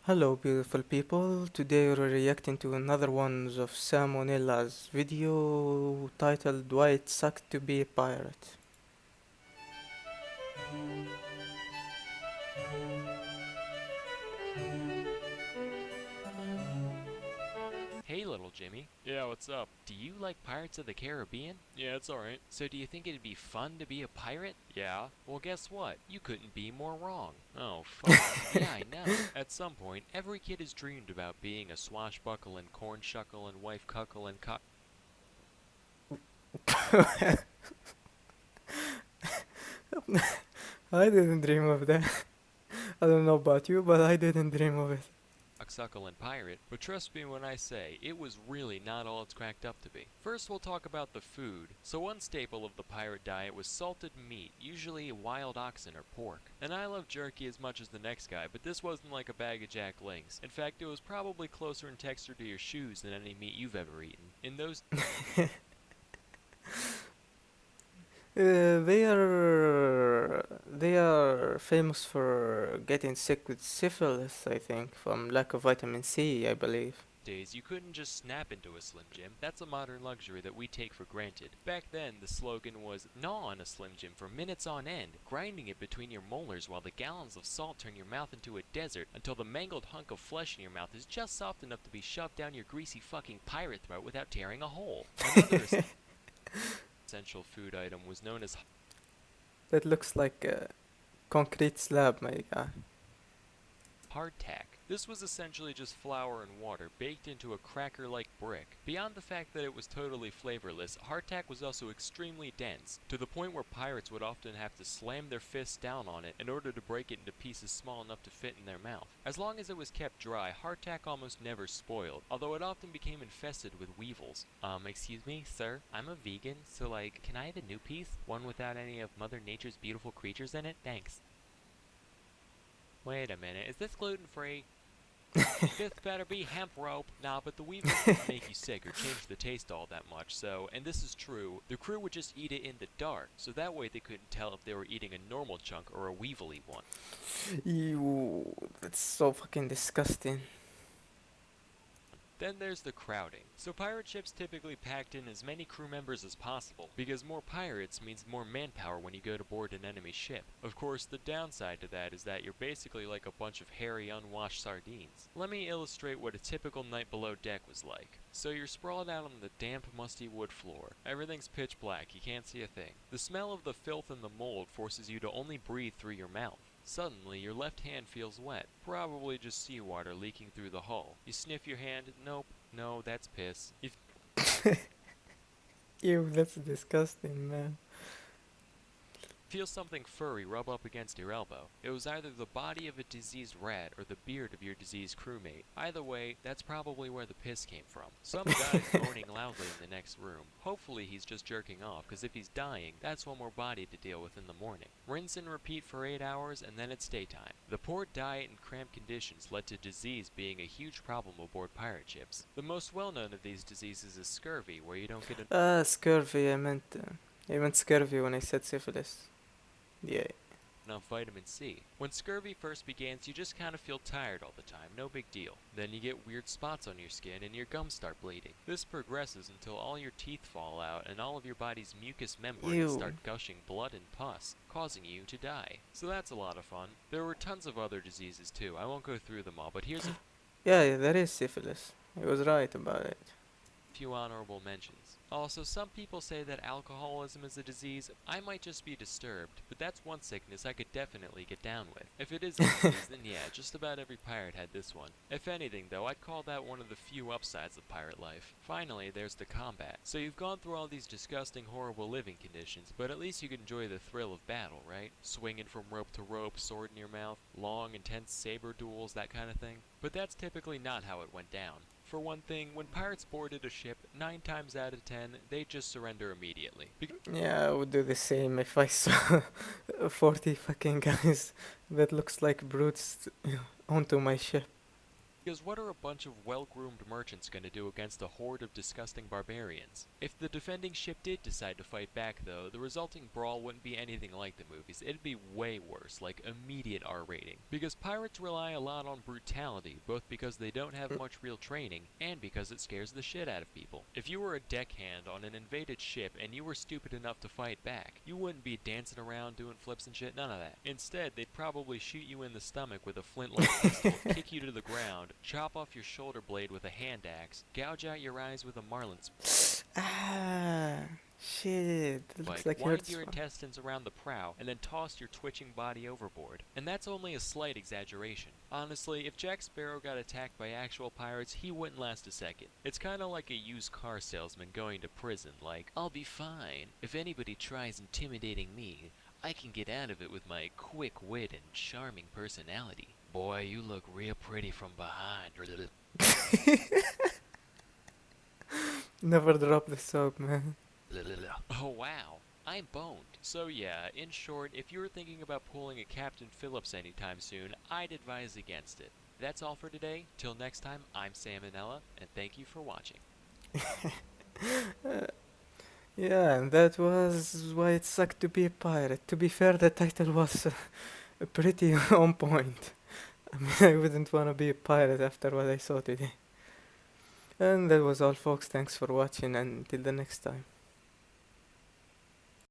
Hello beautiful people, today we're reacting to another one of Salmonella's video titled Why It Sucked to Be a Pirate. Hey, little Jimmy. Yeah, what's up? Do you like Pirates of the Caribbean? Yeah, it's alright. So, do you think it'd be fun to be a pirate? Yeah? Well, guess what? You couldn't be more wrong. Oh, fuck. Yeah, I know. At some point, every kid has dreamed about being a swashbuckling, corn shuckling, wife cuckling cock. I didn't dream of that. I don't know about you, but I didn't dream of it. Suckling pirate, but trust me when I say it was really not all it's cracked up to be. First, we'll talk about the food. So, one staple of the pirate diet was salted meat, usually wild oxen or pork. And I love jerky as much as the next guy, but this wasn't like a bag of Jack Links. In fact, it was probably closer in texture to your shoes than any meat you've ever eaten. In those they are famous for getting sick with syphilis, I think, from lack of vitamin C, I believe. days, you couldn't just snap into a Slim Jim. That's a modern luxury that we take for granted. Back then, the slogan was gnaw on a Slim Jim for minutes on end, grinding it between your molars while the gallons of salt turn your mouth into a desert until the mangled hunk of flesh in your mouth is just soft enough to be shoved down your greasy fucking pirate throat without tearing a hole. Another essential food item was known as That looks like a concrete slab, my guy. hardtack. This was essentially just flour and water baked into a cracker-like brick. Beyond the fact that it was totally flavorless, hardtack was also extremely dense, to the point where pirates would often have to slam their fists down on it in order to break it into pieces small enough to fit in their mouth. As long as it was kept dry, hardtack almost never spoiled, although it often became infested with weevils. Excuse me, sir? I'm a vegan, so can I have a new piece? One without any of Mother Nature's beautiful creatures in it? Thanks. Wait a minute, is this gluten-free? This better be hemp rope. Nah, but the weevils didn't make you sick or change the taste all that much, so, and this is true, the crew would just eat it in the dark, so that way they couldn't tell if they were eating a normal chunk or a weevily one. Ew, that's so fucking disgusting. Then there's the crowding. So pirate ships typically packed in as many crew members as possible, because more pirates means more manpower when you go to board an enemy ship. Of course, the downside to that is that you're basically like a bunch of hairy, unwashed sardines. Let me illustrate what a typical night below deck was like. So you're sprawled out on the damp, musty wood floor. Everything's pitch black, you can't see a thing. The smell of the filth and the mold forces you to only breathe through your mouth. Suddenly, your left hand feels wet, probably just seawater leaking through the hull. You sniff your hand, nope, no, that's piss. You Ew, that's disgusting, man. feel something furry rub up against your elbow. It was either the body of a diseased rat or the beard of your diseased crewmate. Either way, that's probably where the piss came from. Some guy's moaning loudly in the next room. Hopefully he's just jerking off, because if he's dying, that's one more body to deal with in the morning. Rinse and repeat for 8 hours, and then it's daytime. The poor diet and cramped conditions led to disease being a huge problem aboard pirate ships. The most well-known of these diseases is scurvy, where you don't get Scurvy, I meant scurvy when I said syphilis. Yeah. enough vitamin C. When scurvy first begins, you just kind of feel tired all the time, no big deal. Then you get weird spots on your skin and your gums start bleeding. This progresses until all your teeth fall out and all of your body's mucous membranes Ew. start gushing blood and pus, causing you to die. So that's a lot of fun. There were tons of other diseases too. I won't go through them all, but here's a Yeah, that is syphilis. I was right about it. few honorable mentions. Also, some people say that alcoholism is a disease. I might just be disturbed, but that's one sickness I could definitely get down with. If it is a disease, then yeah, just about every pirate had this one. If anything, though, I'd call that one of the few upsides of pirate life. Finally, there's the combat. So you've gone through all these disgusting, horrible living conditions, but at least you can enjoy the thrill of battle, right? Swinging from rope to rope, sword in your mouth, long, intense saber duels, that kind of thing. But that's typically not how it went down. For one thing, when pirates boarded a ship, 9 times out of 10, they'd just surrender immediately. Yeah, I would do the same if I saw 40 fucking guys that looks like brutes onto my ship. Because what are a bunch of well-groomed merchants gonna do against a horde of disgusting barbarians? If the defending ship did decide to fight back though, the resulting brawl wouldn't be anything like the movies. It'd be way worse, like immediate R rating. Because pirates rely a lot on brutality, both because they don't have much real training, and because it scares the shit out of people. If you were a deckhand on an invaded ship and you were stupid enough to fight back, you wouldn't be dancing around doing flips and shit, none of that. Instead, they'd probably shoot you in the stomach with a flintlock pistol, kick you to the ground, chop off your shoulder blade with a hand axe, gouge out your eyes with a marlin Ah, shit. It looks like wind hurts. your intestines around the prow, and then toss your twitching body overboard. And that's only a slight exaggeration. Honestly, if Jack Sparrow got attacked by actual pirates, he wouldn't last a second. It's kinda like a used car salesman going to prison, like, I'll be fine. If anybody tries intimidating me, I can get out of it with my quick wit and charming personality. Boy, you look real pretty from behind. Never drop the soap, man. Oh wow, I'm boned. So yeah, in short, if you're thinking about pulling a Captain Phillips anytime soon, I'd advise against it. That's all for today. Till next time, I'm Salmonella, and thank you for watching. Yeah, and that was why it sucked to be a pirate. To be fair, the title was pretty on point. I mean, I wouldn't want to be a pirate after what I saw today. And that was all, folks. Thanks for watching, and till the next time.